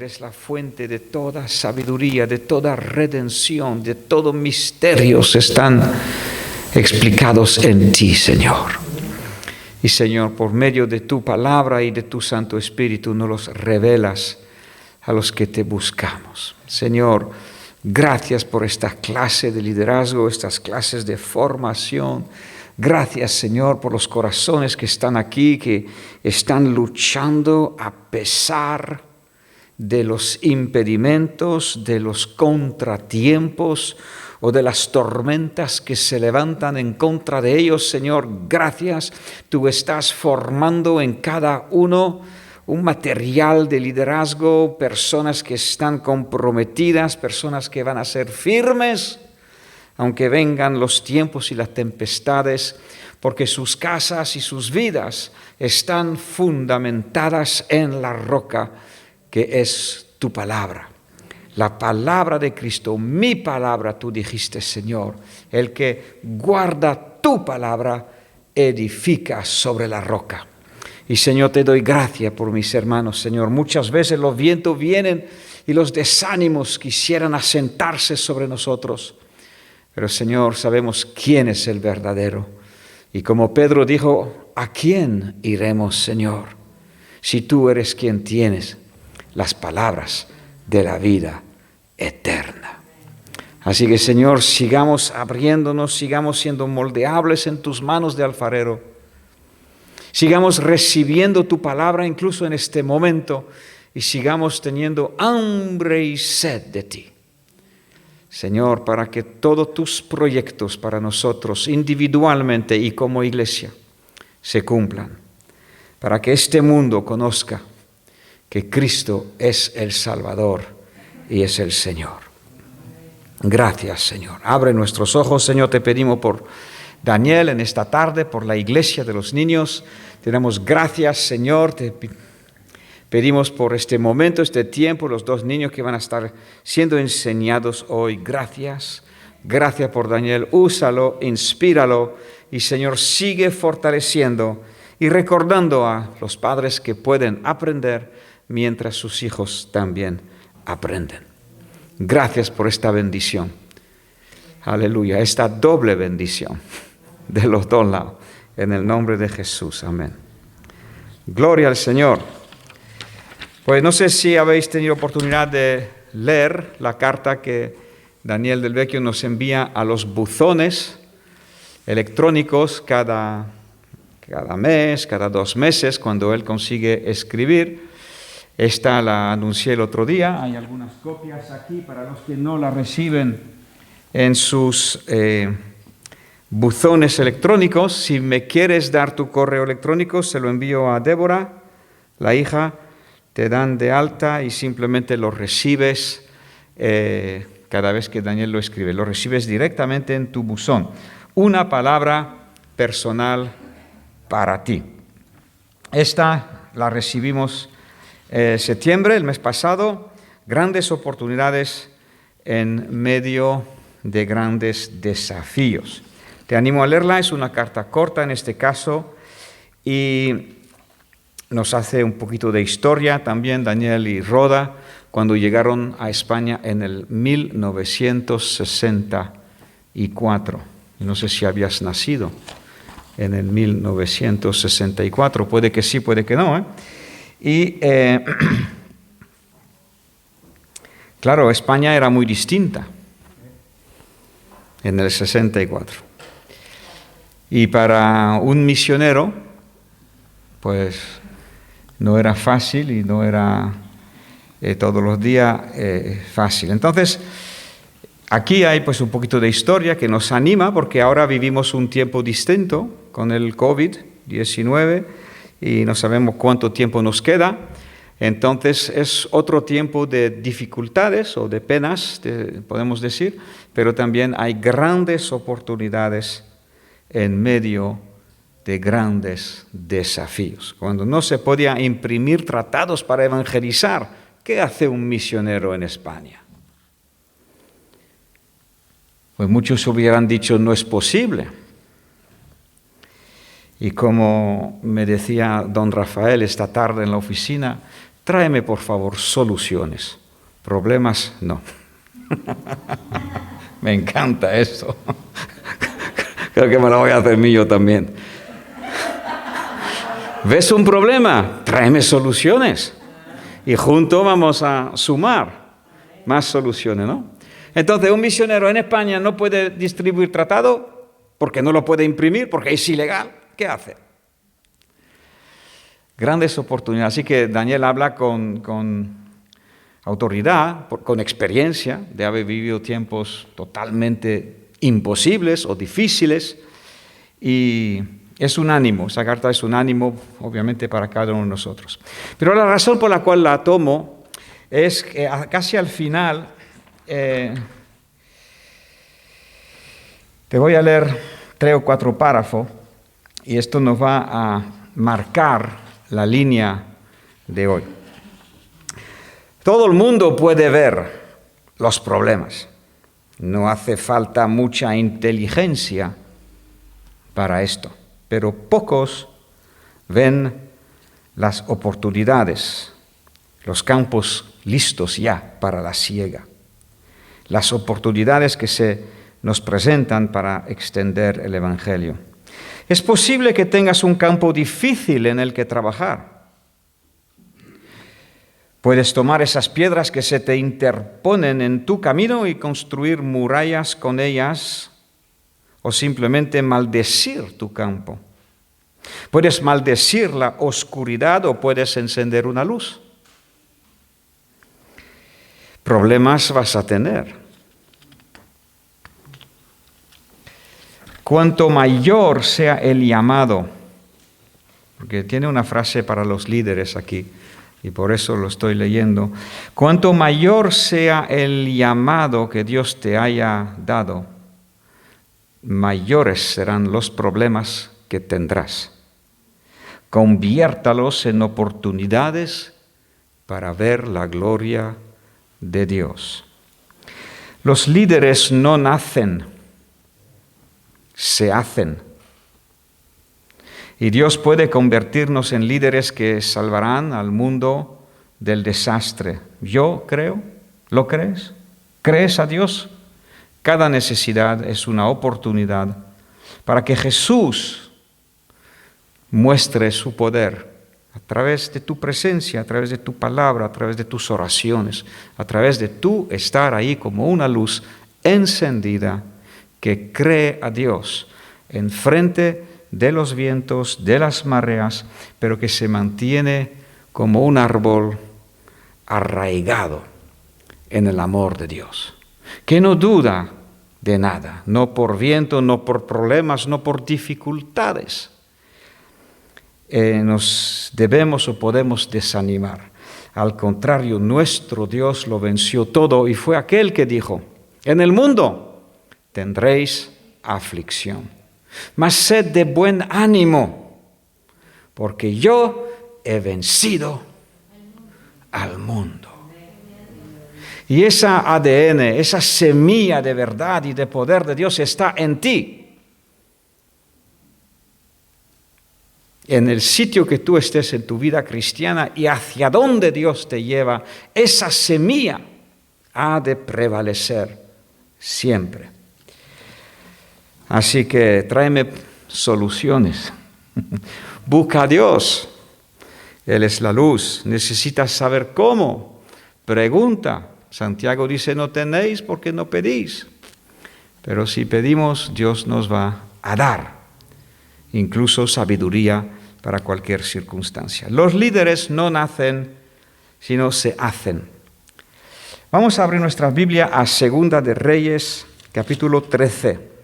eres la fuente de toda sabiduría, de toda redención, de todos misterios están explicados en ti, Señor. Y Señor, por medio de tu palabra y de tu Santo Espíritu, nos los revelas a los que te buscamos. Señor, gracias por esta clase de liderazgo, estas clases de formación. Gracias, Señor, por los corazones que están aquí, que están luchando a pesar de los impedimentos, de los contratiempos o de las tormentas que se levantan en contra de ellos. Señor, gracias. Tú estás formando en cada uno un material de liderazgo, personas que están comprometidas, personas que van a ser firmes, aunque vengan los tiempos y las tempestades, porque sus casas y sus vidas están fundamentadas en la roca que es tu palabra. La palabra de Cristo, mi palabra, tú dijiste, Señor. El que guarda tu palabra edifica sobre la roca. Y Señor, te doy gracias por mis hermanos, Señor. Muchas veces los vientos vienen y los desánimos quisieran asentarse sobre nosotros. Pero Señor, sabemos quién es el verdadero. Y como Pedro dijo, ¿a quién iremos, Señor? Si tú eres quien tienes las palabras de la vida eterna. Así que, Señor, sigamos abriéndonos, sigamos siendo moldeables en tus manos de alfarero. Sigamos recibiendo tu palabra incluso en este momento y sigamos teniendo hambre y sed de ti. Señor, para que todos tus proyectos para nosotros individualmente y como iglesia se cumplan. Para que este mundo conozca que Cristo es el Salvador y es el Señor. Gracias, Señor. Abre nuestros ojos, Señor, te pedimos por Daniel en esta tarde, por la iglesia de los niños. Te damos gracias, Señor. Te pedimos por este momento, este tiempo, los dos niños que van a estar siendo enseñados hoy. Gracias. Gracias por Daniel. Úsalo, inspíralo y, Señor, sigue fortaleciendo y recordando a los padres que pueden aprender mientras sus hijos también aprenden. Gracias por esta bendición. Aleluya, esta doble bendición de los dos lados. En el nombre de Jesús, amén. Gloria al Señor. Pues no sé si habéis tenido oportunidad de leer la carta que Daniel del Vecchio nos envía a los buzones electrónicos cada mes, cada 2 meses, cuando él consigue escribir. Esta la anuncié el otro día. Hay algunas copias aquí para los que no la reciben en sus buzones electrónicos. Si me quieres dar tu correo electrónico, se lo envío a Débora, la hija. Te dan de alta y simplemente lo recibes cada vez que Daniel lo escribe. Lo recibes directamente en tu buzón. Una palabra personal para ti. Esta la recibimos septiembre, el mes pasado. Grandes oportunidades en medio de grandes desafíos. Te animo a leerla, es una carta corta en este caso y nos hace un poquito de historia también Daniel y Rhoda cuando llegaron a España en el 1964. No sé si habías nacido en el 1964, puede que sí, puede que no. Y claro, España era muy distinta en el 64. Y para un misionero, pues no era fácil y no era todos los días fácil. Entonces, aquí hay pues un poquito de historia que nos anima porque ahora vivimos un tiempo distinto con el COVID-19 y no sabemos cuánto tiempo nos queda. Entonces es otro tiempo de dificultades o de penas, podemos decir, pero también hay grandes oportunidades en medio de grandes desafíos. Cuando no se podía imprimir tratados para evangelizar, ¿qué hace un misionero en España? Pues muchos hubieran dicho, no es posible. Y como me decía don Rafael esta tarde en la oficina, tráeme por favor soluciones. Problemas, no. Me encanta eso. Creo que me lo voy a hacer mío también. ¿Ves un problema? Tráeme soluciones. Y juntos vamos a sumar más soluciones, ¿no? Entonces, un misionero en España no puede distribuir tratado porque no lo puede imprimir, porque es ilegal. ¿Qué hace? Grandes oportunidades. Así que Daniel habla con autoridad, con experiencia de haber vivido tiempos totalmente imposibles o difíciles, y es un ánimo, esa carta es un ánimo obviamente para cada uno de nosotros. Pero la razón por la cual la tomo es que casi al final, te voy a leer 3 o 4 párrafos y esto nos va a marcar la línea de hoy. Todo el mundo puede ver los problemas. No hace falta mucha inteligencia para esto, pero pocos ven las oportunidades, los campos listos ya para la siega, las oportunidades que se nos presentan para extender el Evangelio. Es posible que tengas un campo difícil en el que trabajar. Puedes tomar esas piedras que se te interponen en tu camino y construir murallas con ellas, o simplemente maldecir tu campo. Puedes maldecir la oscuridad o puedes encender una luz. Problemas vas a tener. Cuanto mayor sea el llamado, porque tiene una frase para los líderes aquí, y por eso lo estoy leyendo. Cuanto mayor sea el llamado que Dios te haya dado, mayores serán los problemas que tendrás. Conviértalos en oportunidades para ver la gloria de Dios. Los líderes no nacen, se hacen. Y Dios puede convertirnos en líderes que salvarán al mundo del desastre. Yo creo, ¿lo crees? ¿Crees a Dios? Cada necesidad es una oportunidad para que Jesús muestre su poder a través de tu presencia, a través de tu palabra, a través de tus oraciones, a través de tu estar ahí como una luz encendida que cree a Dios enfrente de los vientos, de las mareas, pero que se mantiene como un árbol arraigado en el amor de Dios, que no duda de nada, no por viento, no por problemas, no por dificultades. Nos debemos o podemos desanimar. Al contrario, nuestro Dios lo venció todo y fue aquel que dijo: en el mundo tendréis aflicción, mas sed de buen ánimo, porque yo he vencido al mundo. Y esa ADN, esa semilla de verdad y de poder de Dios está en ti. En el sitio que tú estés en tu vida cristiana y hacia donde Dios te lleva, esa semilla ha de prevalecer siempre. Así que tráeme soluciones. Busca a Dios. Él es la luz. Necesitas saber cómo. Pregunta. Santiago dice: no tenéis porque no pedís. Pero si pedimos, Dios nos va a dar incluso sabiduría para cualquier circunstancia. Los líderes no nacen, sino se hacen. Vamos a abrir nuestra Biblia a Segunda de Reyes, capítulo 13.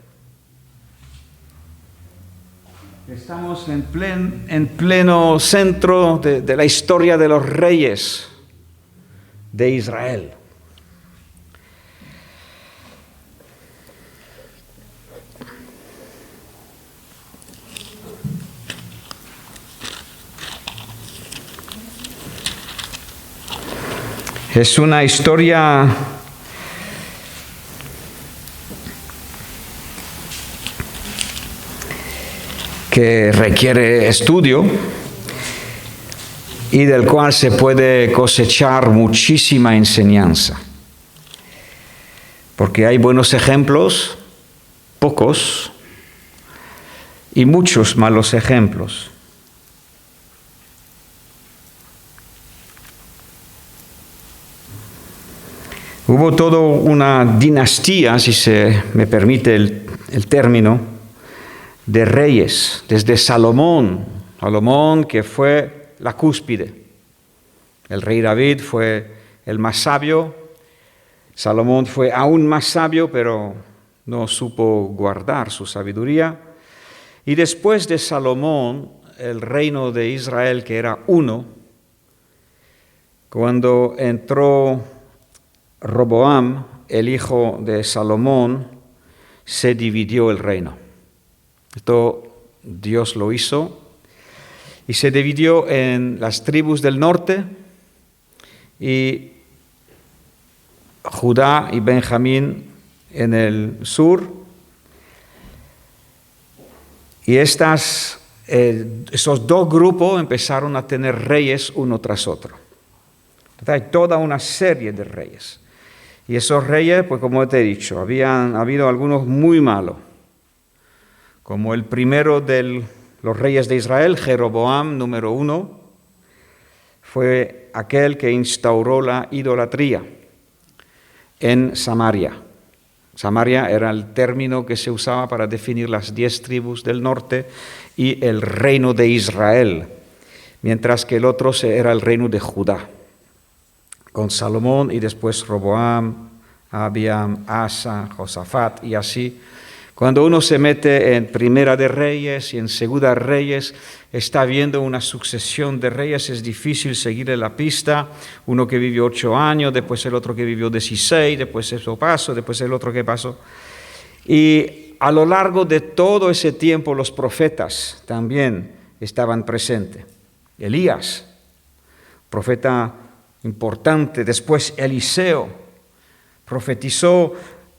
Estamos en pleno centro de la historia de los reyes de Israel. Es una historia que requiere estudio y del cual se puede cosechar muchísima enseñanza. Porque hay buenos ejemplos, pocos, y muchos malos ejemplos. Hubo toda una dinastía, si se me permite el término, de reyes, desde Salomón, que fue la cúspide. El rey David fue el más sabio, Salomón fue aún más sabio, pero no supo guardar su sabiduría. Y después de Salomón, el reino de Israel, que era uno, cuando entró Roboam, el hijo de Salomón, se dividió el reino. Esto Dios lo hizo y se dividió en las tribus del norte y Judá y Benjamín en el sur. Y esos dos grupos empezaron a tener reyes uno tras otro. Entonces, hay toda una serie de reyes. Y esos reyes, pues como te he dicho, habían habido algunos muy malos. Como el primero de los reyes de Israel, Jeroboam, número 1, fue aquel que instauró la idolatría en Samaria. Samaria era el término que se usaba para definir las 10 tribus del norte y el reino de Israel, mientras que el otro era el reino de Judá, con Salomón y después Roboam, Abiam, Asa, Josafat y así. Cuando uno se mete en Primera de Reyes y en Segunda de Reyes, está viendo una sucesión de reyes, es difícil seguirle la pista. Uno que vivió 8 años, después el otro que vivió 16, después eso pasó, después el otro que pasó. Y a lo largo de todo ese tiempo los profetas también estaban presentes. Elías, profeta importante, después Eliseo, profetizó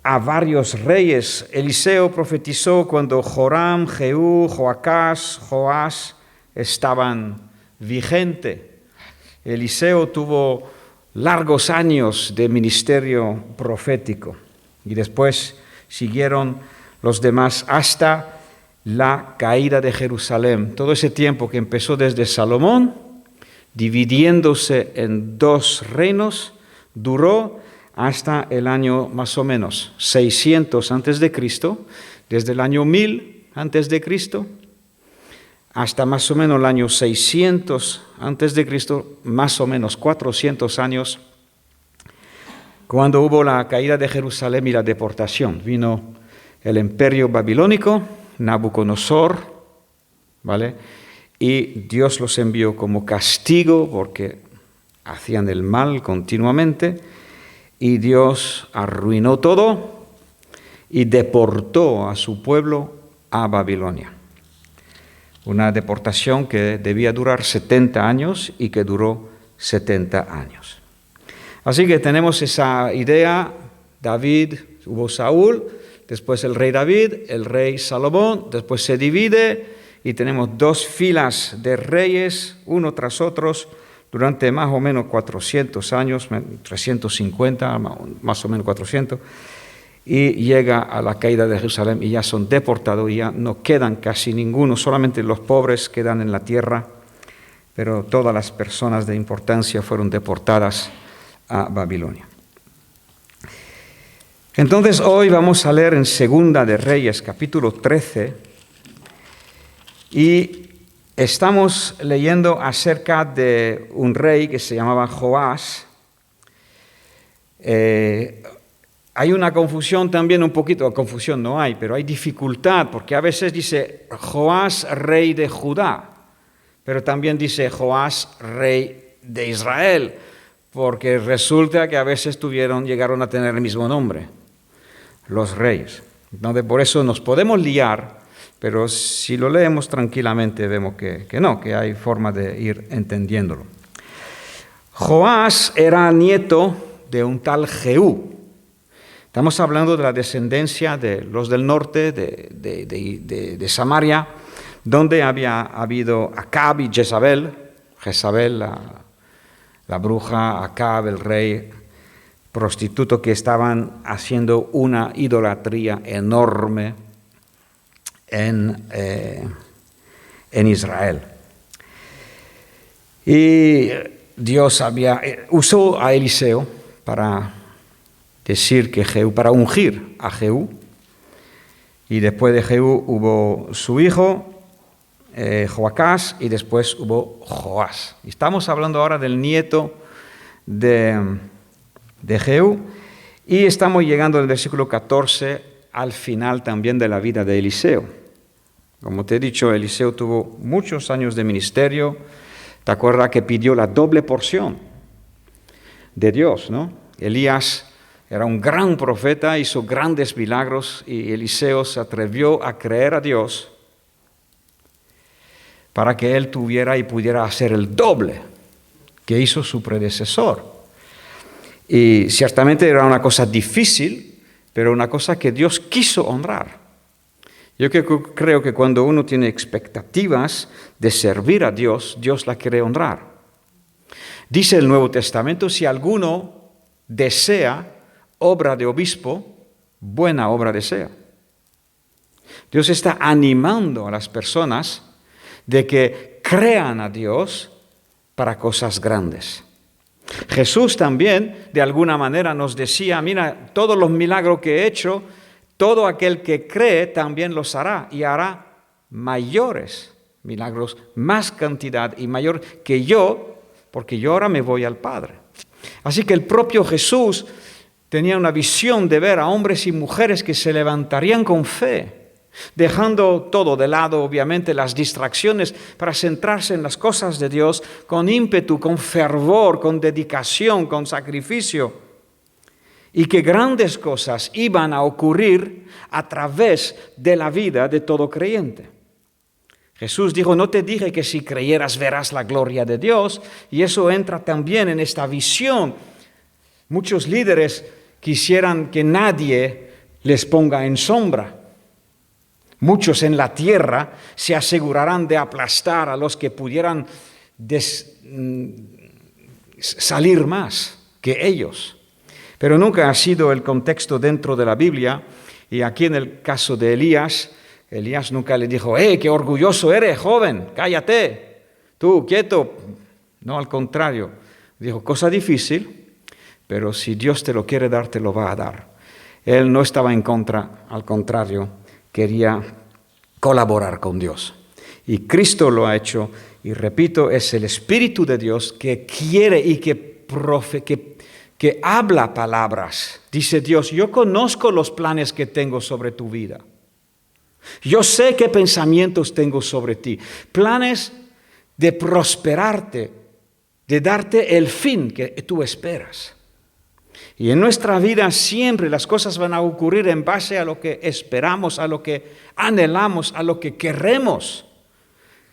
a varios reyes. Eliseo profetizó cuando Joram, Jehú, Joacás, Joás estaban vigentes. Eliseo tuvo largos años de ministerio profético y después siguieron los demás hasta la caída de Jerusalén. Todo ese tiempo que empezó desde Salomón, dividiéndose en 2 reinos, duró hasta el año más o menos 600 antes de Cristo, desde el año 1000 antes de Cristo hasta más o menos el año 600 antes de Cristo, más o menos 400 años, cuando hubo la caída de Jerusalén y la deportación. Vino el imperio babilónico, Nabucodonosor, ¿vale? Y Dios los envió como castigo porque hacían el mal continuamente. Y Dios arruinó todo y deportó a su pueblo a Babilonia. Una deportación que debía durar 70 años y que duró 70 años. Así que tenemos esa idea, David, hubo Saúl, después el rey David, el rey Salomón, después se divide y tenemos 2 filas de reyes, uno tras otros, durante más o menos 400 años, 350, más o menos 400, y llega a la caída de Jerusalén y ya son deportados y ya no quedan casi ninguno, solamente los pobres quedan en la tierra, pero todas las personas de importancia fueron deportadas a Babilonia. Entonces hoy vamos a leer en Segunda de Reyes, capítulo 13, y estamos leyendo acerca de un rey que se llamaba Joás. Hay una confusión también un poquito, confusión no hay, pero hay dificultad, porque a veces dice Joás, rey de Judá, pero también dice Joás, rey de Israel, porque resulta que a veces llegaron a tener el mismo nombre, los reyes. Entonces, por eso nos podemos liar. Pero si lo leemos tranquilamente vemos que no, que hay forma de ir entendiéndolo. Joás era nieto de un tal Jehú. Estamos hablando de la descendencia de los del norte, de Samaria, donde había habido Acab y Jezabel. Jezabel, la bruja, Acab, el rey prostituto, que estaban haciendo una idolatría enorme en Israel. Y Dios usó a Eliseo para decir que para ungir a Jehú. Y después de Jehú hubo su hijo, Joacás, y después hubo Joás. Estamos hablando ahora del nieto de Jehú, y estamos llegando en el versículo 14 al final también de la vida de Eliseo. Como te he dicho, Eliseo tuvo muchos años de ministerio. ¿Te acuerdas que pidió la doble porción de Dios, no? Elías era un gran profeta, hizo grandes milagros, y Eliseo se atrevió a creer a Dios para que él tuviera y pudiera hacer el doble que hizo su predecesor. Y ciertamente era una cosa difícil, pero una cosa que Dios quiso honrar. Yo creo que cuando uno tiene expectativas de servir a Dios, Dios la quiere honrar. Dice el Nuevo Testamento: si alguno desea obra de obispo, buena obra desea. Dios está animando a las personas de que crean a Dios para cosas grandes. Jesús también, de alguna manera, nos decía: mira, todos los milagros que he hecho, todo aquel que cree también los hará, y hará mayores milagros, más cantidad y mayor que yo, porque yo ahora me voy al Padre. Así que el propio Jesús tenía una visión de ver a hombres y mujeres que se levantarían con fe, dejando todo de lado, obviamente, las distracciones, para centrarse en las cosas de Dios con ímpetu, con fervor, con dedicación, con sacrificio, y que grandes cosas iban a ocurrir a través de la vida de todo creyente. Jesús dijo: no te dije que si creyeras verás la gloria de Dios, y eso entra también en esta visión. Muchos líderes quisieran que nadie les ponga en sombra. Muchos en la tierra se asegurarán de aplastar a los que pudieran salir más que ellos. Pero nunca ha sido el contexto dentro de la Biblia. Y aquí en el caso de Elías nunca le dijo: qué orgulloso eres, joven, cállate, tú quieto. No, al contrario, dijo: cosa difícil, pero si Dios te lo quiere dar, te lo va a dar. Él no estaba en contra, al contrario, quería colaborar con Dios. Y Cristo lo ha hecho, y repito, es el Espíritu de Dios que quiere y que habla palabras. Dice Dios: yo conozco los planes que tengo sobre tu vida. Yo sé qué pensamientos tengo sobre ti. Planes de prosperarte, de darte el fin que tú esperas. Y en nuestra vida siempre las cosas van a ocurrir en base a lo que esperamos, a lo que anhelamos, a lo que queremos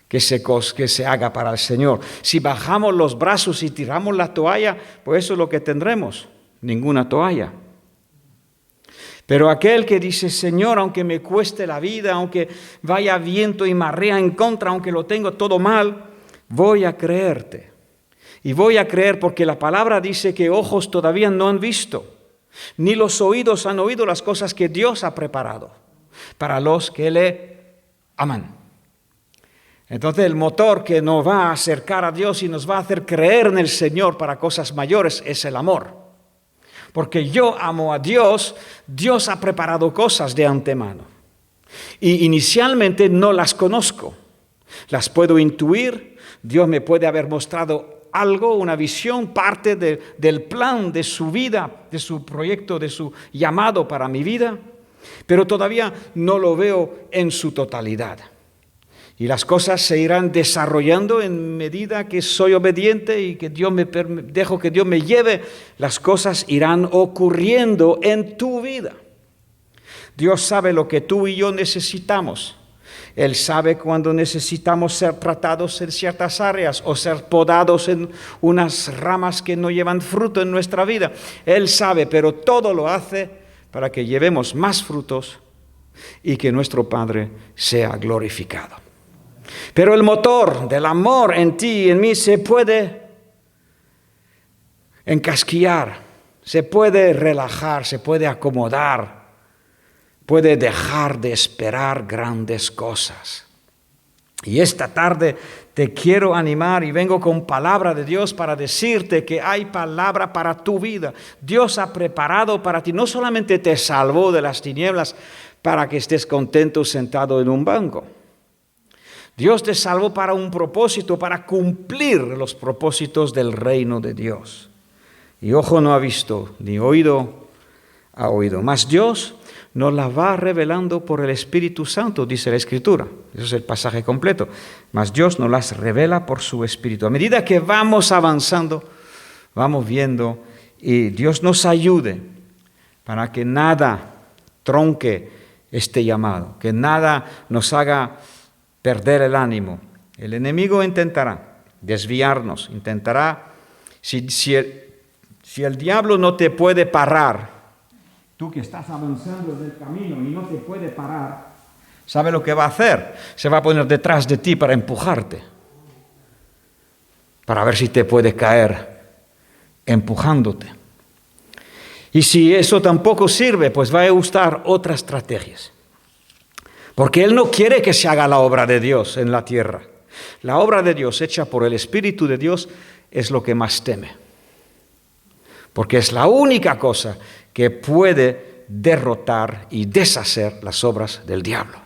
que se haga para el Señor. Si bajamos los brazos y tiramos la toalla, pues eso es lo que tendremos, ninguna toalla. Pero aquel que dice: Señor, aunque me cueste la vida, aunque vaya viento y marea en contra, aunque lo tengo todo mal, voy a creerte. Y voy a creer porque la palabra dice que ojos todavía no han visto, ni los oídos han oído las cosas que Dios ha preparado para los que le aman. Entonces el motor que nos va a acercar a Dios y nos va a hacer creer en el Señor para cosas mayores es el amor. Porque yo amo a Dios, Dios ha preparado cosas de antemano. Y inicialmente no las conozco, las puedo intuir. Dios me puede haber mostrado algo, una visión, parte del plan de su vida, de su proyecto, de su llamado para mi vida, pero todavía no lo veo en su totalidad. Y las cosas se irán desarrollando en medida que soy obediente y que dejo que Dios me lleve. Las cosas irán ocurriendo en tu vida. Dios sabe lo que tú y yo necesitamos. Él sabe cuando necesitamos ser tratados en ciertas áreas o ser podados en unas ramas que no llevan fruto en nuestra vida. Él sabe, pero todo lo hace para que llevemos más frutos y que nuestro Padre sea glorificado. Pero el motor del amor en ti y en mí se puede encasquillar, se puede relajar, se puede acomodar, puede dejar de esperar grandes cosas. Y esta tarde te quiero animar y vengo con palabra de Dios para decirte que hay palabra para tu vida. Dios ha preparado para ti, no solamente te salvó de las tinieblas para que estés contento sentado en un banco. Dios te salvó para un propósito, para cumplir los propósitos del reino de Dios. Y ojo no ha visto, ni oído ha oído. Mas Dios nos la va revelando por el Espíritu Santo, dice la Escritura. Eso es el pasaje completo. Mas Dios nos las revela por su Espíritu. A medida que vamos avanzando, vamos viendo, y Dios nos ayude para que nada tronque este llamado, que nada nos haga perder el ánimo. El enemigo intentará desviarnos, intentará, si el diablo no te puede parar, tú que estás avanzando en el camino y no te puede parar, ¿sabe lo que va a hacer? Se va a poner detrás de ti para empujarte, para ver si te puede caer empujándote. Y si eso tampoco sirve, pues va a usar otras estrategias. Porque Él no quiere que se haga la obra de Dios en la tierra. La obra de Dios hecha por el Espíritu de Dios es lo que más teme. Porque es la única cosa que puede derrotar y deshacer las obras del diablo.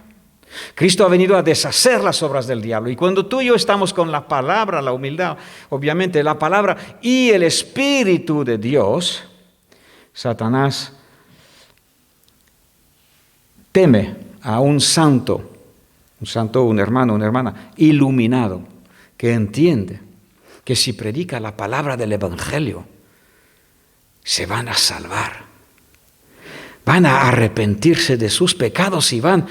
Cristo ha venido a deshacer las obras del diablo. Y cuando tú y yo estamos con la palabra, la humildad, obviamente la palabra y el Espíritu de Dios, Satanás teme a un santo, un hermano, una hermana iluminado, que entiende que si predica la palabra del Evangelio, se van a salvar, van a arrepentirse de sus pecados y van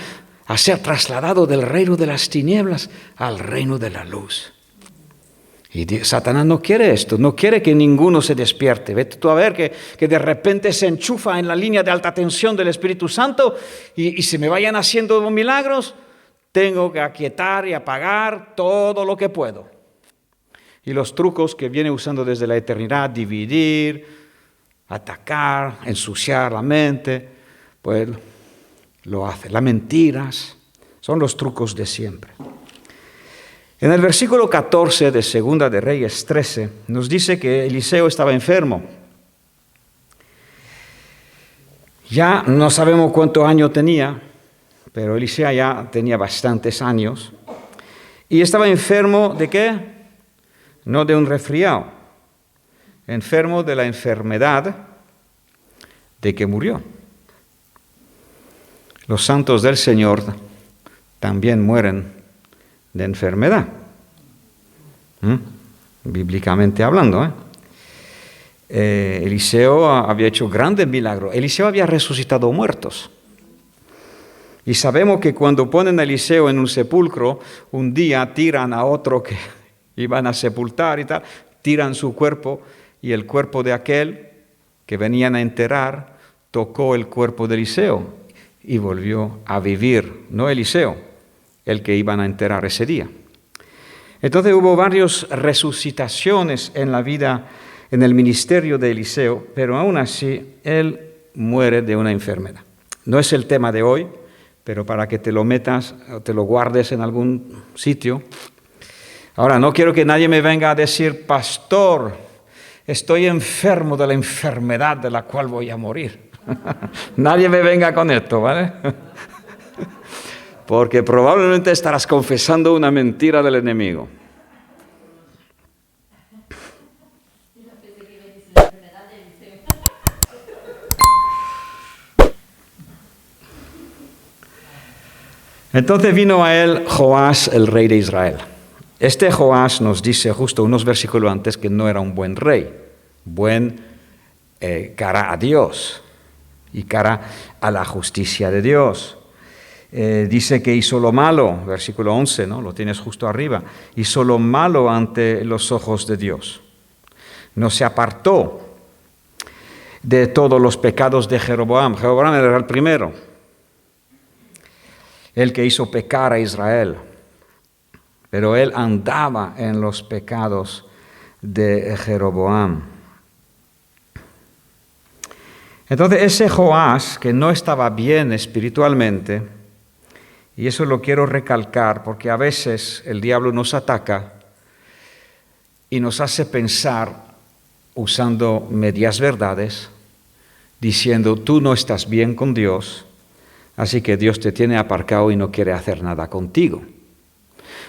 a ser trasladados del reino de las tinieblas al reino de la luz. Y Satanás no quiere esto, no quiere que ninguno se despierte. Vete tú a ver que de repente se enchufa en la línea de alta tensión del Espíritu Santo y se me vayan haciendo milagros. Tengo que aquietar y apagar todo lo que puedo. Y los trucos que viene usando desde la eternidad, dividir, atacar, ensuciar la mente, pues lo hace. Las mentiras son los trucos de siempre. En el versículo 14 de Segunda de Reyes 13 nos dice que Eliseo estaba enfermo. Ya no sabemos cuántos años tenía, pero Eliseo ya tenía bastantes años. Y estaba enfermo ¿de qué? No de un resfriado, enfermo de la enfermedad de que murió. Los santos del Señor también mueren de enfermedad, bíblicamente hablando. Eliseo había hecho grandes milagros. Eliseo había resucitado muertos. Y sabemos que cuando ponen a Eliseo en un sepulcro, un día tiran a otro que iban a sepultar y tal, tiran su cuerpo y el cuerpo de aquel que venían a enterrar tocó el cuerpo de Eliseo y volvió a vivir, no Eliseo, el que iban a enterrar ese día. Entonces hubo varias resucitaciones en la vida, en el ministerio de Eliseo, pero aún así él muere de una enfermedad. No es el tema de hoy, pero para que te lo metas o te lo guardes en algún sitio. Ahora, no quiero que nadie me venga a decir, pastor, estoy enfermo de la enfermedad de la cual voy a morir. Nadie me venga con esto, ¿vale? Porque probablemente estarás confesando una mentira del enemigo. Entonces vino a él Joás, el rey de Israel. Este Joás nos dice justo unos versículos antes que no era un buen rey, buen cara a Dios y cara a la justicia de Dios. Dice que hizo lo malo, versículo 11, ¿no? Lo tienes justo arriba. Hizo lo malo ante los ojos de Dios. No se apartó de todos los pecados de Jeroboam. Jeroboam era el primero, el que hizo pecar a Israel. pero él andaba en los pecados de Jeroboam. Entonces ese Joás, que no estaba bien espiritualmente, y eso lo quiero recalcar porque a veces el diablo nos ataca y nos hace pensar usando medias verdades, diciendo tú no estás bien con Dios, así que Dios te tiene aparcado y no quiere hacer nada contigo.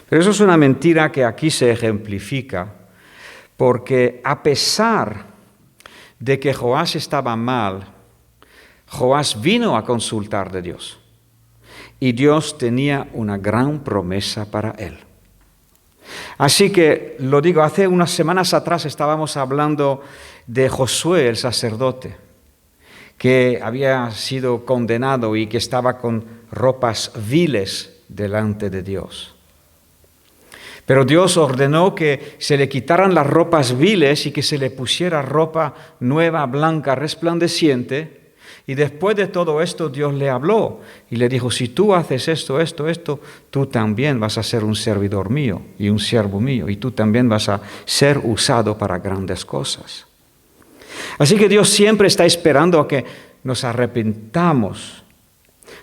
Pero eso es una mentira que aquí se ejemplifica, porque a pesar de que Joás estaba mal, Joás vino a consultar de Dios y Dios tenía una gran promesa para él. Así que, lo digo, hace unas semanas atrás estábamos hablando de Josué, el sacerdote, que había sido condenado y que estaba con ropas viles delante de Dios. Pero Dios ordenó que se le quitaran las ropas viles y que se le pusiera ropa nueva, blanca, resplandeciente. Y después de todo esto Dios le habló y le dijo, si tú haces esto, tú también vas a ser un servidor mío y un siervo mío, y tú también vas a ser usado para grandes cosas. Así que Dios siempre está esperando a que nos arrepintamos.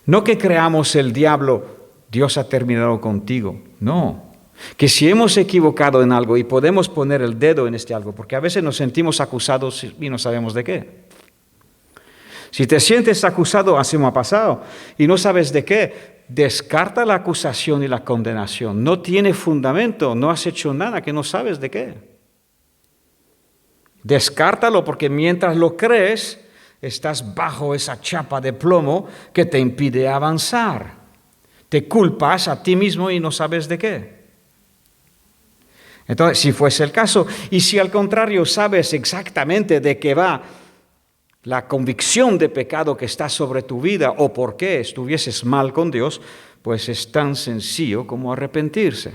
No que creamos el diablo, Dios ha terminado contigo. No. Que si hemos equivocado en algo y podemos poner el dedo en este algo, porque a veces nos sentimos acusados y no sabemos de qué. Si te sientes acusado, así me ha pasado, y no sabes de qué, descarta la acusación y la condenación. No tiene fundamento, no has hecho nada que no sabes de qué. Descártalo, porque mientras lo crees, estás bajo esa chapa de plomo que te impide avanzar. Te culpas a ti mismo y no sabes de qué. Entonces, si fuese el caso, y si al contrario sabes exactamente de qué va la convicción de pecado que está sobre tu vida o por qué estuvieses mal con Dios, pues es tan sencillo como arrepentirse.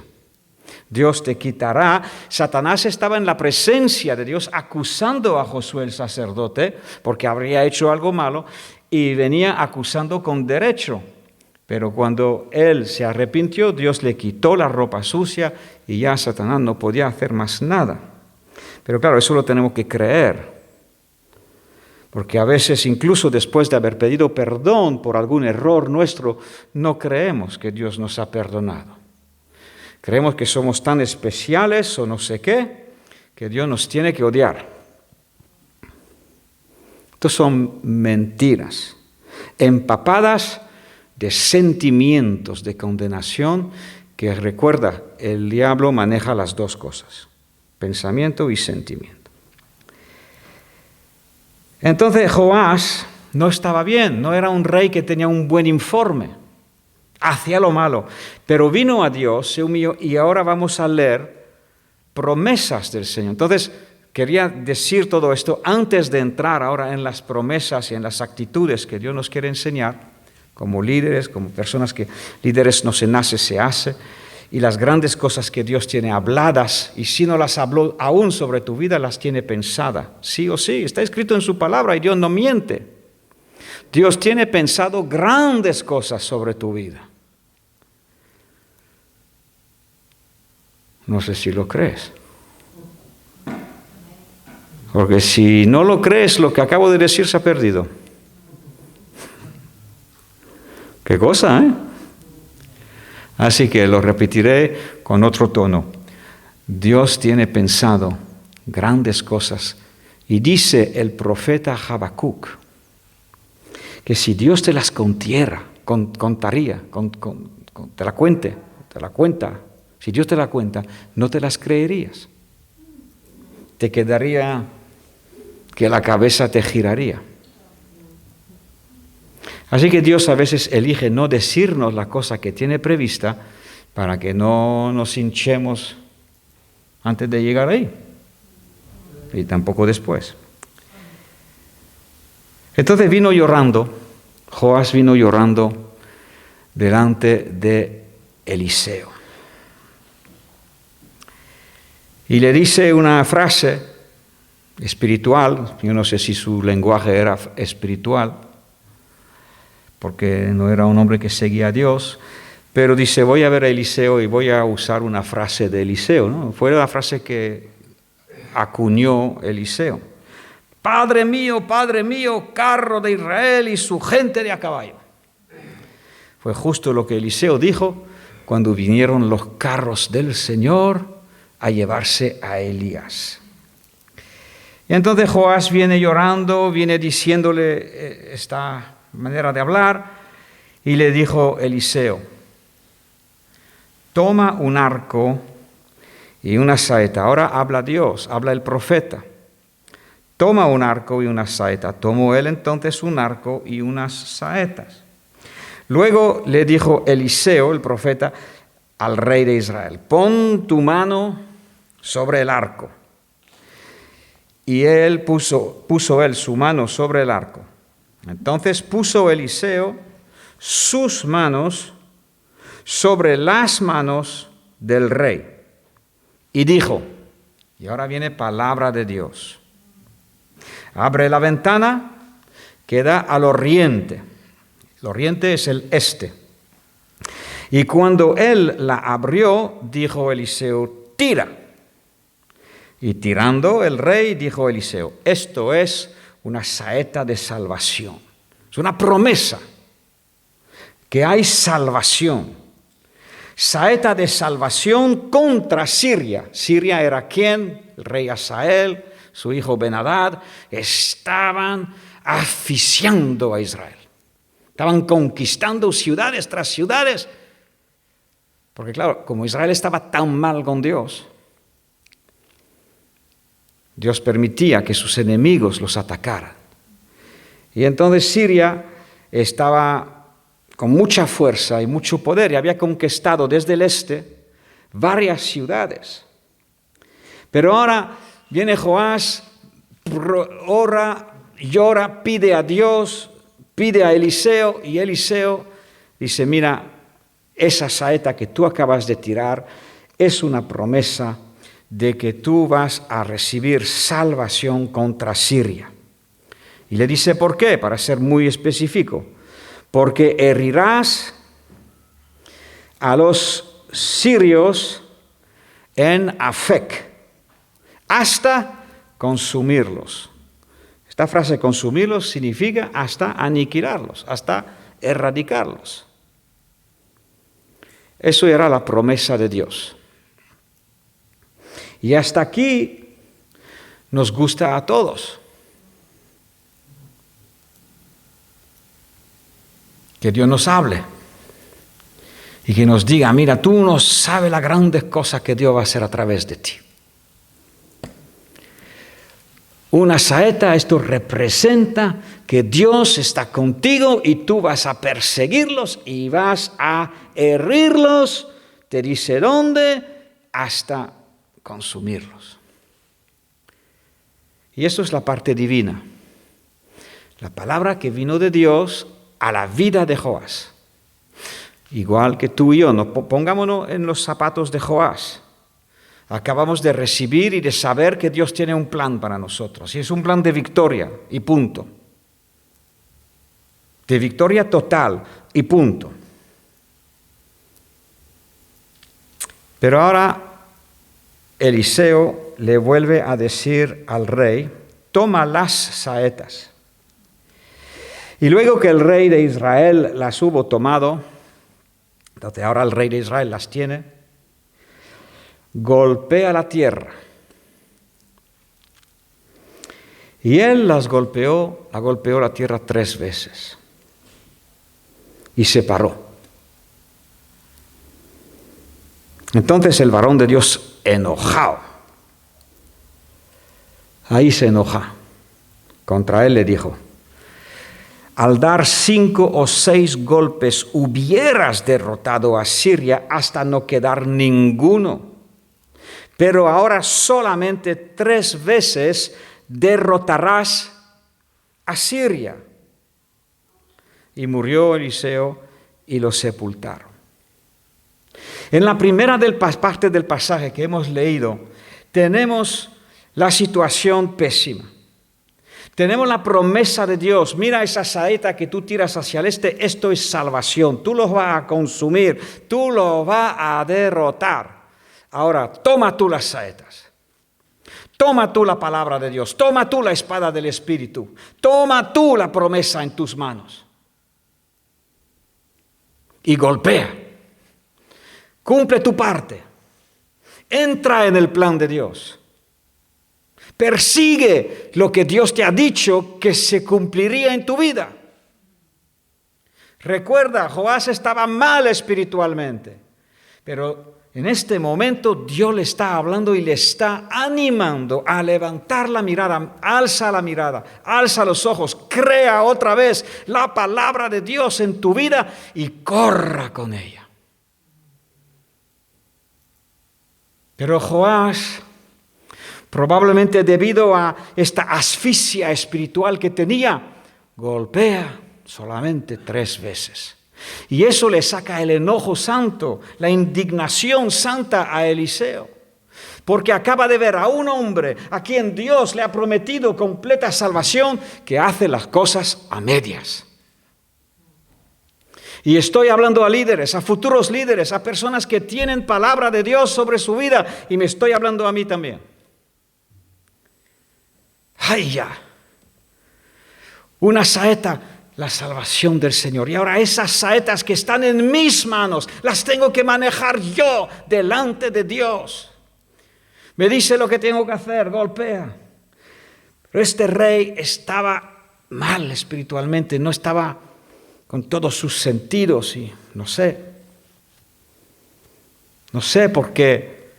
Dios te quitará. Satanás estaba en la presencia de Dios acusando a Josué el sacerdote porque habría hecho algo malo y venía acusando con derecho. Pero cuando él se arrepintió, Dios le quitó la ropa sucia y ya Satanás no podía hacer más nada. Pero claro, eso lo tenemos que creer. Porque a veces, incluso después de haber pedido perdón por algún error nuestro, no creemos que Dios nos ha perdonado. Creemos que somos tan especiales o no sé qué, que Dios nos tiene que odiar. Estas son mentiras, empapadas de sentimientos de condenación, que recuerda, el diablo maneja las dos cosas, pensamiento y sentimiento. Entonces Joás no estaba bien, no era un rey que tenía un buen informe, hacía lo malo, pero vino a Dios, se humilló y ahora vamos a leer promesas del Señor. Entonces quería decir todo esto antes de entrar ahora en las promesas y en las actitudes que Dios nos quiere enseñar como líderes, como personas que líderes no se nace, se hace, y las grandes cosas que Dios tiene habladas, y si no las habló aún sobre tu vida, las tiene pensada, sí o sí, está escrito en su palabra y Dios no miente. Dios tiene pensado grandes cosas sobre tu vida. No sé si lo crees. Porque si no lo crees, lo que acabo de decir se ha perdido. ¿Qué cosa, eh? Así que lo repetiré con otro tono. Dios tiene pensado grandes cosas. Y dice el profeta Habacuc que si Dios te las contaría, te la cuenta, si Dios te la cuenta, no te las creerías. Te quedaría que la cabeza te giraría. Así que Dios a veces elige no decirnos la cosa que tiene prevista para que no nos hinchemos antes de llegar ahí y tampoco después. Entonces Joás vino llorando delante de Eliseo. Y le dice una frase espiritual, yo no sé si su lenguaje era espiritual, porque no era un hombre que seguía a Dios, Pero dice, voy a ver a Eliseo y voy a usar una frase de Eliseo, ¿no? Fue la frase que acuñó Eliseo. Padre mío, carro de Israel y su gente de a caballo. Fue justo lo que Eliseo dijo cuando vinieron los carros del Señor a llevarse a Elías. Y entonces Joás viene llorando, viene diciéndole esta manera de hablar, y le dijo Eliseo, toma un arco y una saeta. Ahora habla Dios, habla el profeta. Toma un arco y una saeta. Tomó él entonces un arco y unas saetas. Luego le dijo Eliseo, el profeta, al rey de Israel, pon tu mano sobre el arco. Y él puso él su mano sobre el arco. Entonces puso Eliseo sus manos sobre las manos del rey. Y dijo, y ahora viene palabra de Dios, abre la ventana que da al oriente. El oriente es el este. Y cuando él la abrió, dijo Eliseo, tira. Y tirando el rey, dijo Eliseo, esto es una saeta de salvación. Es una promesa que hay salvación. Saeta de salvación contra Siria. Siria era ¿quién? El rey Hazael, su hijo Ben-Hadad, estaban asfixiando a Israel. Estaban conquistando ciudades tras ciudades. Porque claro, como Israel estaba tan mal con Dios, Dios permitía que sus enemigos los atacaran. Y entonces Siria estaba con mucha fuerza y mucho poder y había conquistado desde el este varias ciudades. Pero ahora viene Joás, ora, llora, pide a Dios, pide a Eliseo y Eliseo dice, mira, esa saeta que tú acabas de tirar es una promesa de que tú vas a recibir salvación contra Siria. Y le dice, ¿por qué? Para ser muy específico. Porque herirás a los sirios en Afec, hasta consumirlos. Esta frase consumirlos significa hasta aniquilarlos, hasta erradicarlos. Eso era la promesa de Dios. Y hasta aquí nos gusta a todos. Que Dios nos hable y que nos diga, mira, tú no sabes las grandes cosas que Dios va a hacer a través de ti. Una saeta, esto representa que Dios está contigo y tú vas a perseguirlos y vas a herirlos, te dice dónde, hasta consumirlos. Y eso es la parte divina. La palabra que vino de Dios a la vida de Joás. Igual que tú y yo, no pongámonos en los zapatos de Joás. Acabamos de recibir y de saber que Dios tiene un plan para nosotros. Y es un plan de victoria y punto. De victoria total y punto. Pero ahora Eliseo le vuelve a decir al rey, toma las saetas. Y luego que el rey de Israel las hubo tomado, entonces ahora el rey de Israel las tiene, golpea la tierra. Y él la golpeó la tierra 3 veces. Y se paró. Entonces el varón de Dios enojado, ahí se enoja, contra él le dijo, al dar 5 o 6 golpes hubieras derrotado a Siria hasta no quedar ninguno. Pero ahora solamente 3 veces derrotarás a Siria. Y murió Eliseo y lo sepultaron. En la primera parte del pasaje que hemos leído, tenemos la situación pésima. Tenemos la promesa de Dios. Mira esa saeta que tú tiras hacia el este. Esto es salvación. Tú los vas a consumir. Tú los vas a derrotar. Ahora, toma tú las saetas. Toma tú la palabra de Dios. Toma tú la espada del Espíritu. Toma tú la promesa en tus manos. Y golpea. Cumple tu parte. Entra en el plan de Dios. Persigue lo que Dios te ha dicho que se cumpliría en tu vida. Recuerda, Joás estaba mal espiritualmente, pero en este momento Dios le está hablando y le está animando a levantar la mirada, alza los ojos, crea otra vez la palabra de Dios en tu vida y corra con ella. Pero Joás, probablemente debido a esta asfixia espiritual que tenía, golpea solamente 3 veces. Y eso le saca el enojo santo, la indignación santa a Eliseo. Porque acaba de ver a un hombre a quien Dios le ha prometido completa salvación que hace las cosas a medias. Y estoy hablando a líderes, a futuros líderes, a personas que tienen palabra de Dios sobre su vida. Y me estoy hablando a mí también. ¡Ay, ya! Una saeta, la salvación del Señor. Y ahora esas saetas que están en mis manos, las tengo que manejar yo delante de Dios. Me dice lo que tengo que hacer, golpea. Pero este rey estaba mal espiritualmente, no estaba con todos sus sentidos y no sé por qué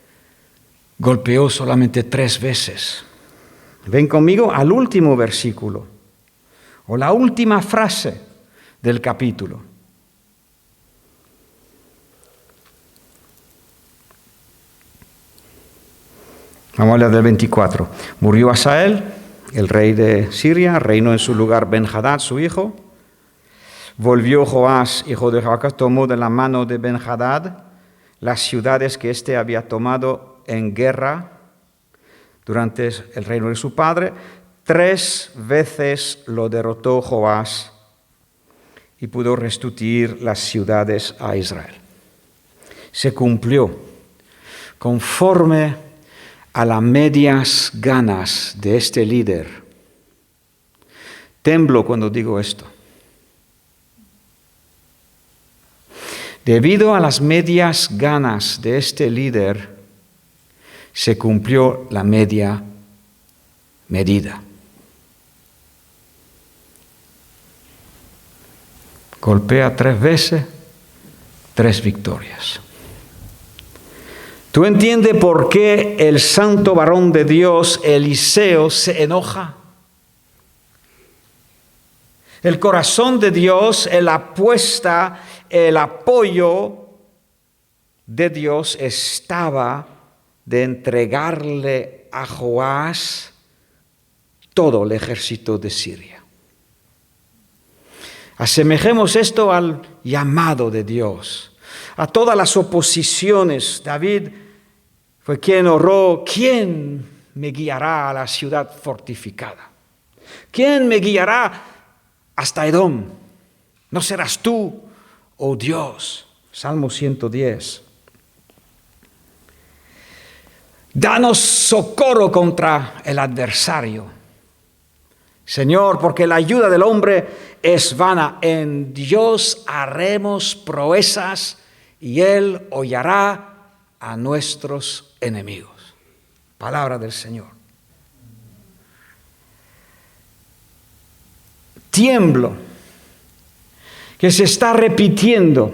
golpeó solamente 3 veces. Ven conmigo al último versículo, o la última frase del capítulo. Vamos a hablar del 24. Murió Hazael, el rey de Siria, reinó en su lugar Ben-Hadad, su hijo. Volvió Joás, hijo de Joacás, tomó de la mano de Ben-Hadad las ciudades que éste había tomado en guerra durante el reino de su padre. 3 veces lo derrotó Joás y pudo restituir las ciudades a Israel. Se cumplió conforme a las medias ganas de este líder. Temblo cuando digo esto. Debido a las medias ganas de este líder, se cumplió la medida. Golpea 3 veces, 3 victorias. ¿Tú entiendes por qué el santo varón de Dios, Eliseo, se enoja? El corazón de Dios, la apuesta, el apoyo de Dios estaba de entregarle a Joás todo el ejército de Siria. Asemejemos esto al llamado de Dios, a todas las oposiciones. David fue quien oró: ¿quién me guiará a la ciudad fortificada? ¿Quién me guiará hasta Edom? ¿No serás tú, oh Dios? Salmo 110. Danos socorro contra el adversario, Señor, porque la ayuda del hombre es vana. En Dios haremos proezas y Él hollará a nuestros enemigos. Palabra del Señor. Tiemblo, que se está repitiendo.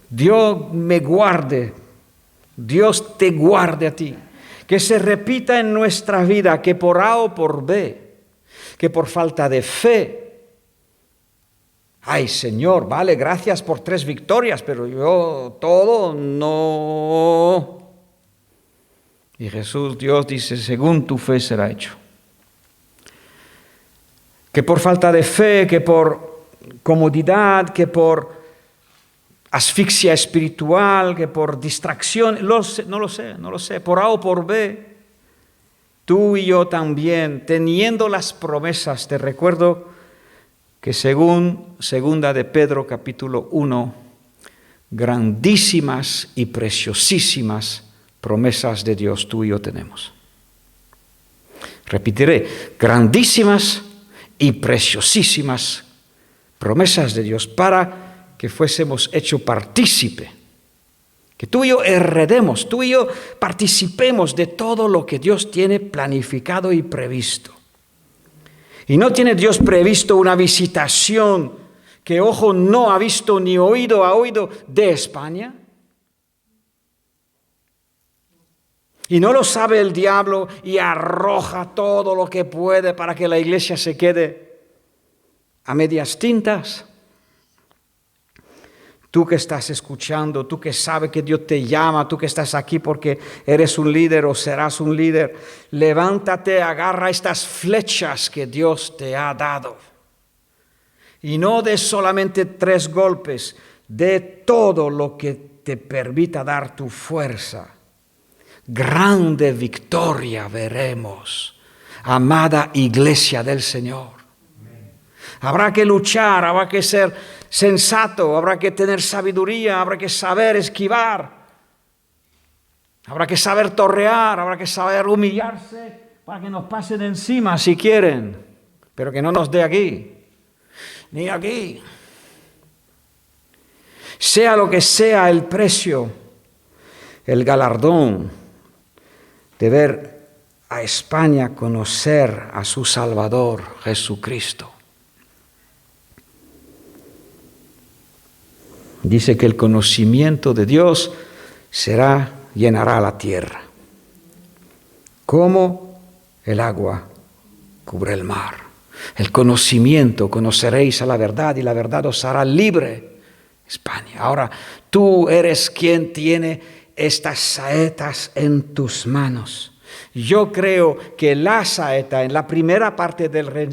Dios me guarde, Dios te guarde a ti. Que se repita en nuestra vida que por A o por B, que por falta de fe, ay Señor, vale, gracias por 3 victorias, pero yo todo no. Y Jesús, Dios dice, según tu fe será hecho. Que por falta de fe, que por comodidad, que por asfixia espiritual, que por distracción, no lo sé, por A o por B, Tú y yo también, teniendo las promesas, te recuerdo que según segunda de Pedro capítulo 1, grandísimas y preciosísimas promesas de Dios tú y yo tenemos. Repetiré, grandísimas y preciosísimas promesas de Dios para que fuésemos hechos partícipe, que tú y yo heredemos, tú y yo participemos de todo lo que Dios tiene planificado y previsto. Y no tiene Dios previsto una visitación que ojo no ha visto ni oído ha oído de España. Y no lo sabe el diablo y arroja todo lo que puede para que la iglesia se quede a medias tintas. Tú que estás escuchando, tú que sabes que Dios te llama, tú que estás aquí porque eres un líder o serás un líder, levántate, agarra estas flechas que Dios te ha dado. Y no de solamente 3 golpes, de todo lo que te permita dar tu fuerza. Grande victoria veremos, amada iglesia del Señor. Habrá que luchar, habrá que ser sensato, habrá que tener sabiduría, habrá que saber esquivar, habrá que saber torrear, habrá que saber humillarse para que nos pasen encima si quieren, pero que no nos dé aquí, ni aquí. Sea lo que sea el precio, el galardón de ver a España conocer a su Salvador Jesucristo. Dice que el conocimiento de Dios llenará la tierra, como el agua cubre el mar. El conocimiento, conoceréis a la verdad y la verdad os hará libre, España. Ahora, tú eres quien tiene estas saetas en tus manos. Yo creo que la saeta, en la primera parte del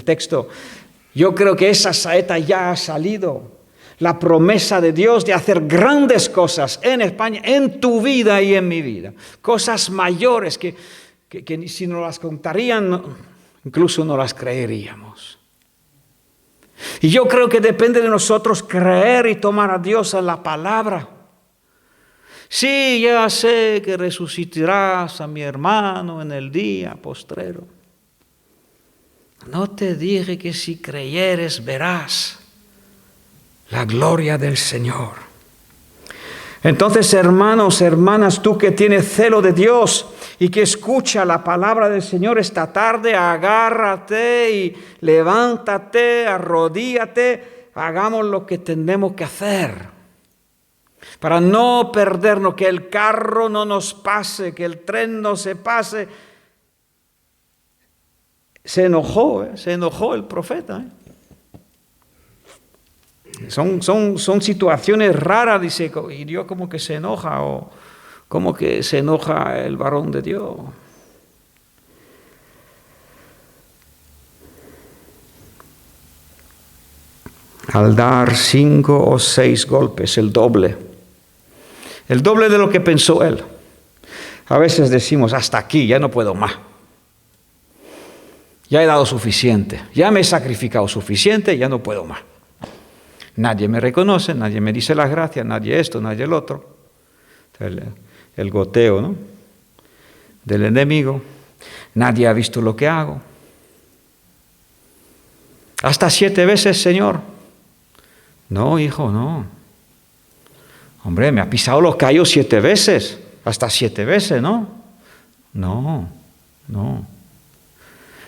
texto, yo creo que esa saeta ya ha salido. La promesa de Dios de hacer grandes cosas en España, en tu vida y en mi vida. Cosas mayores que si nos las contarían, incluso no las creeríamos. Y yo creo que depende de nosotros creer y tomar a Dios en la palabra. Sí, ya sé que resucitarás a mi hermano en el día postrero. No te dije que si creyeres verás la gloria del Señor. Entonces, hermanos, hermanas, tú que tienes celo de Dios y que escucha la palabra del Señor esta tarde, agárrate y levántate, arrodíllate, hagamos lo que tenemos que hacer para no perdernos, que el carro no nos pase, que el tren no se pase. Se enojó el profeta. Son situaciones raras, dice, y Dios como que se enoja, o como que se enoja el varón de Dios. Al dar 5 o 6 golpes, el doble de lo que pensó él. A veces decimos, hasta aquí, ya no puedo más. Ya he dado suficiente, ya me he sacrificado suficiente, ya no puedo más. Nadie me reconoce, nadie me dice las gracias, nadie esto, nadie el otro. El goteo, ¿no?, del enemigo. Nadie ha visto lo que hago. Hasta 7 veces, Señor. No, hijo, no. Hombre, me ha pisado los callos 7 veces. Hasta 7 veces, ¿no? No.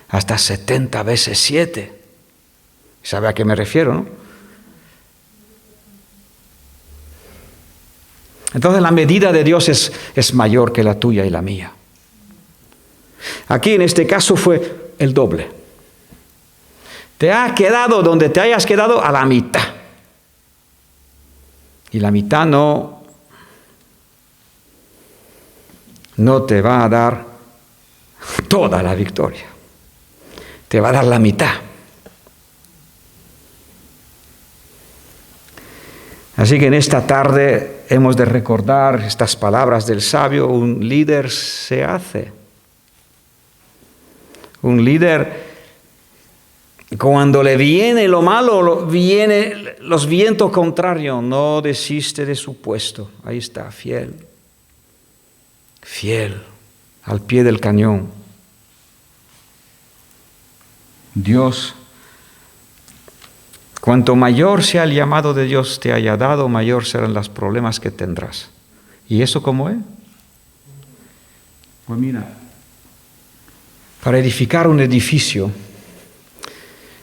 Hasta 70 veces 7. ¿Sabe a qué me refiero, no? Entonces la medida de Dios es mayor que la tuya y la mía. Aquí en este caso fue el doble. Te ha quedado donde te hayas quedado a la mitad. Y la mitad no te va a dar toda la victoria. Te va a dar la mitad. Así que en esta tarde hemos de recordar estas palabras del sabio: un líder se hace. Un líder, cuando le viene lo malo, viene los vientos contrarios, no desiste de su puesto. Ahí está, fiel. Fiel, al pie del cañón. Dios, cuanto mayor sea el llamado de Dios te haya dado, mayor serán los problemas que tendrás. ¿Y eso cómo es? Pues mira, para edificar un edificio,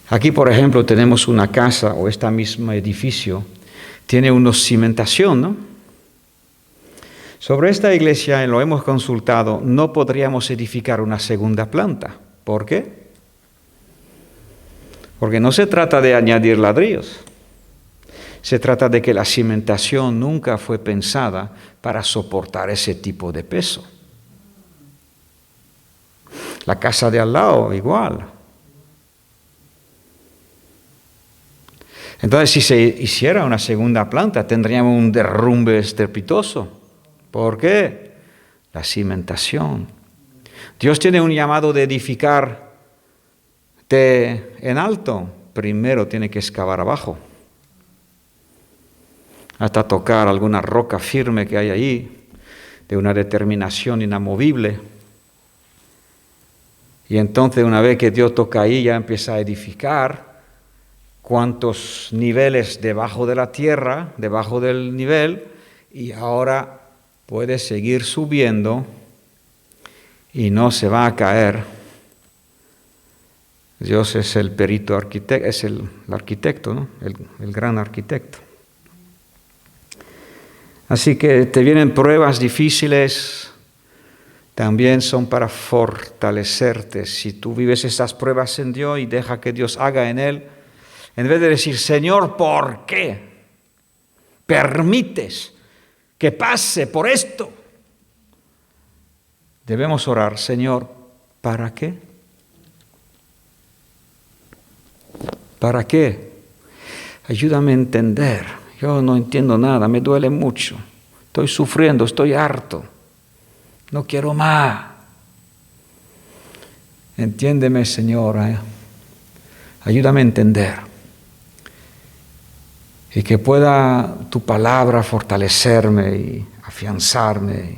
aquí por ejemplo tenemos una casa, o este mismo edificio tiene una cimentación, ¿no? Sobre esta iglesia, lo hemos consultado, no podríamos edificar una segunda planta. ¿Por qué? Porque no se trata de añadir ladrillos. Se trata de que la cimentación nunca fue pensada para soportar ese tipo de peso. La casa de al lado, igual. Entonces, si se hiciera una segunda planta, tendríamos un derrumbe estrepitoso. ¿Por qué? La cimentación. Dios tiene un llamado de edificar en alto. Primero tiene que excavar abajo, hasta tocar alguna roca firme que hay ahí, de una determinación inamovible. Y entonces, una vez que Dios toca ahí, ya empieza a edificar cuántos niveles debajo de la tierra, debajo del nivel, y ahora puede seguir subiendo y no se va a caer. Dios es el perito arquitecto, es el arquitecto, ¿no? El gran arquitecto. Así que te vienen pruebas difíciles, también son para fortalecerte. Si tú vives esas pruebas en Dios y deja que Dios haga en él, en vez de decir, Señor, ¿por qué permites que pase por esto? Debemos orar, Señor, ¿para qué? ¿Para qué? Ayúdame a entender. Yo no entiendo nada, me duele mucho. Estoy sufriendo, estoy harto. No quiero más. Entiéndeme, Señor. Ayúdame a entender. Y que pueda tu palabra fortalecerme y afianzarme.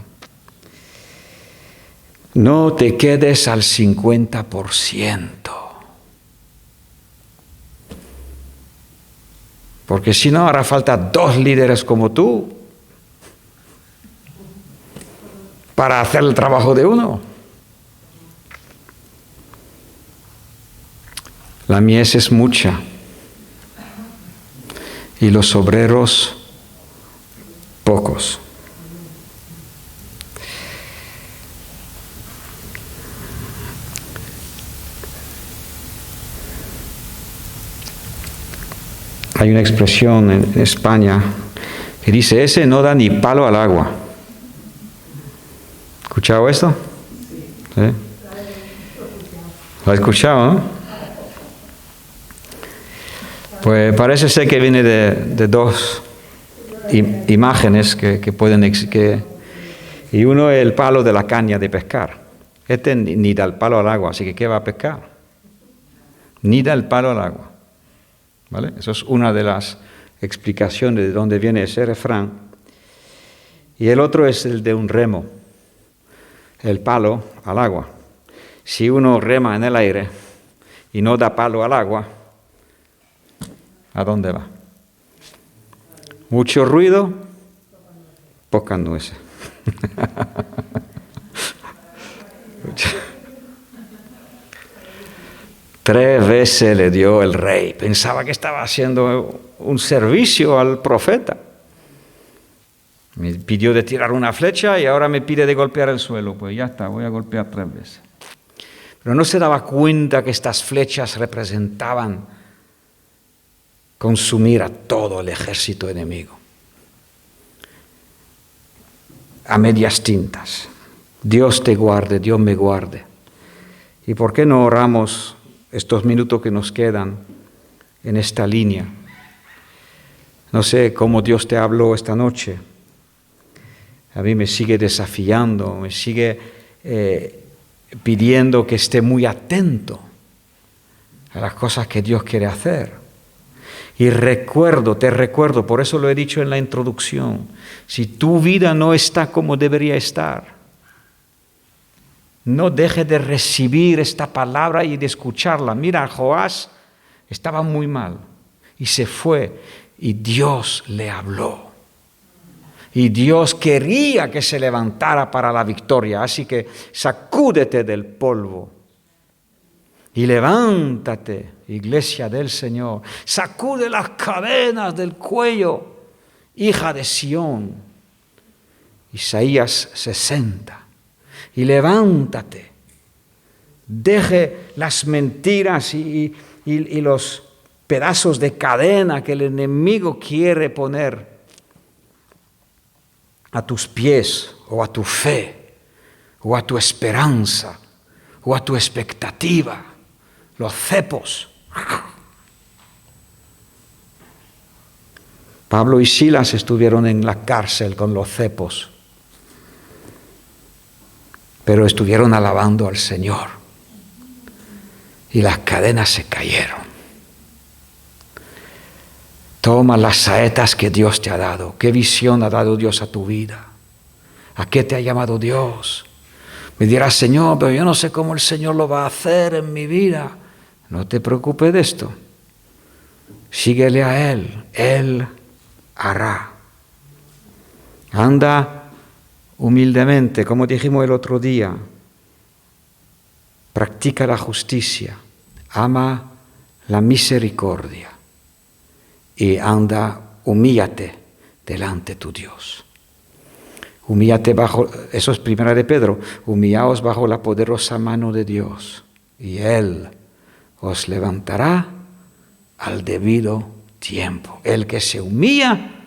No te quedes al 50%. Porque si no, hará falta 2 líderes como tú para hacer el trabajo de uno. La mies es mucha y los obreros pocos. Hay una expresión en España que dice, ese no da ni palo al agua. ¿Escuchado esto? ¿Sí? ¿Lo has escuchado, no? Pues parece ser que viene de 2 imágenes que pueden... y uno es el palo de la caña de pescar. Este ni da el palo al agua, así que ¿qué va a pescar? Ni da el palo al agua. ¿Vale? Eso es una de las explicaciones de dónde viene ese refrán. Y el otro es el de un remo, el palo al agua. Si uno rema en el aire y no da palo al agua, ¿a dónde va? Mucho ruido, pocas nueces. 3 veces le dio el rey. Pensaba que estaba haciendo un servicio al profeta. Me pidió de tirar una flecha y ahora me pide de golpear el suelo. Pues ya está, voy a golpear 3 veces. Pero no se daba cuenta que estas flechas representaban consumir a todo el ejército enemigo. A medias tintas. Dios te guarde, Dios me guarde. ¿Y por qué no oramos estos minutos que nos quedan en esta línea? No sé cómo Dios te habló esta noche. A mí me sigue desafiando, me sigue pidiendo que esté muy atento a las cosas que Dios quiere hacer. Y te recuerdo, por eso lo he dicho en la introducción, si tu vida no está como debería estar, no deje de recibir esta palabra y de escucharla. Mira, Joás estaba muy mal y se fue y Dios le habló. Y Dios quería que se levantara para la victoria, así que sacúdete del polvo y levántate, iglesia del Señor. Sacude las cadenas del cuello, hija de Sión. Isaías 60. Y levántate. Deje las mentiras y los pedazos de cadena que el enemigo quiere poner a tus pies, o a tu fe, o a tu esperanza, o a tu expectativa, los cepos. Pablo y Silas estuvieron en la cárcel con los cepos, pero estuvieron alabando al Señor y las cadenas se cayeron. Toma las saetas que Dios te ha dado. ¿Qué visión ha dado Dios a tu vida? ¿A qué te ha llamado Dios? Me dirás, Señor, pero yo no sé cómo el Señor lo va a hacer en mi vida. No te preocupes de esto. Síguele a Él. Él hará. Anda humildemente, como dijimos el otro día. Practica la justicia. Ama la misericordia. Y anda, humíllate delante de tu Dios. Humíllate bajo, eso es primera de Pedro, humillaos bajo la poderosa mano de Dios y Él os levantará al debido tiempo. El que se humilla,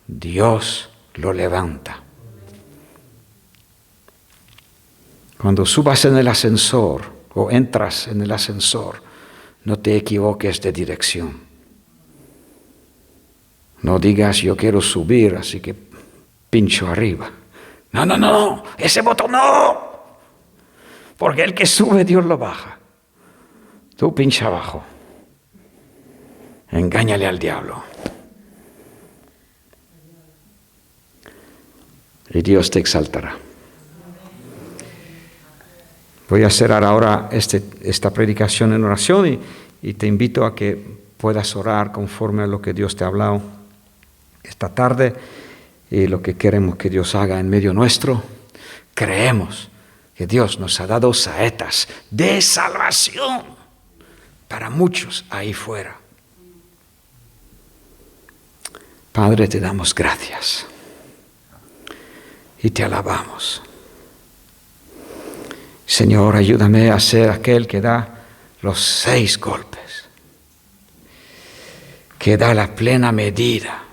Dios lo levanta. Cuando subas en el ascensor o entras en el ascensor, no te equivoques de dirección. No digas, yo quiero subir, así que pincho arriba. No, ese botón no. Porque el que sube, Dios lo baja. Tú pincha abajo. Engáñale al diablo. Y Dios te exaltará. Voy a cerrar ahora esta predicación en oración y te invito a que puedas orar conforme a lo que Dios te ha hablado esta tarde y lo que queremos que Dios haga en medio nuestro. Creemos que Dios nos ha dado saetas de salvación para muchos ahí fuera. Padre, te damos gracias y te alabamos. Señor, ayúdame a ser aquel que da los 6 golpes, que da la plena medida.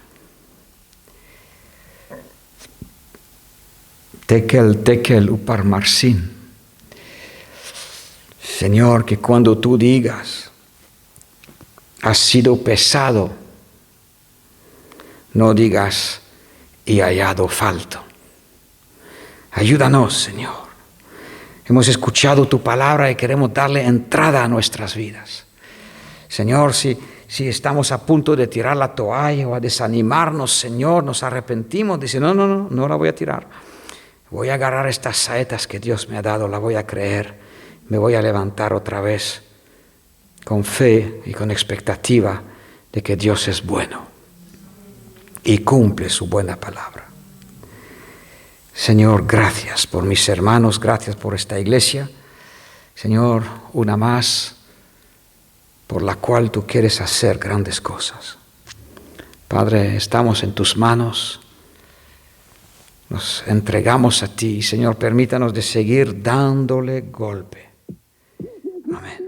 Tekel uparmarsin. Señor, que cuando tú digas, has sido pesado, no digas, y hallado falto. Ayúdanos, Señor. Hemos escuchado tu palabra y queremos darle entrada a nuestras vidas. Señor, si estamos a punto de tirar la toalla o a desanimarnos, Señor, nos arrepentimos, dice, no la voy a tirar. Voy a agarrar estas saetas que Dios me ha dado, la voy a creer, me voy a levantar otra vez con fe y con expectativa de que Dios es bueno y cumple su buena palabra. Señor, gracias por mis hermanos, gracias por esta iglesia. Señor, una más por la cual tú quieres hacer grandes cosas. Padre, estamos en tus manos. Nos entregamos a ti, Señor, permítanos de seguir dándole golpe. Amén.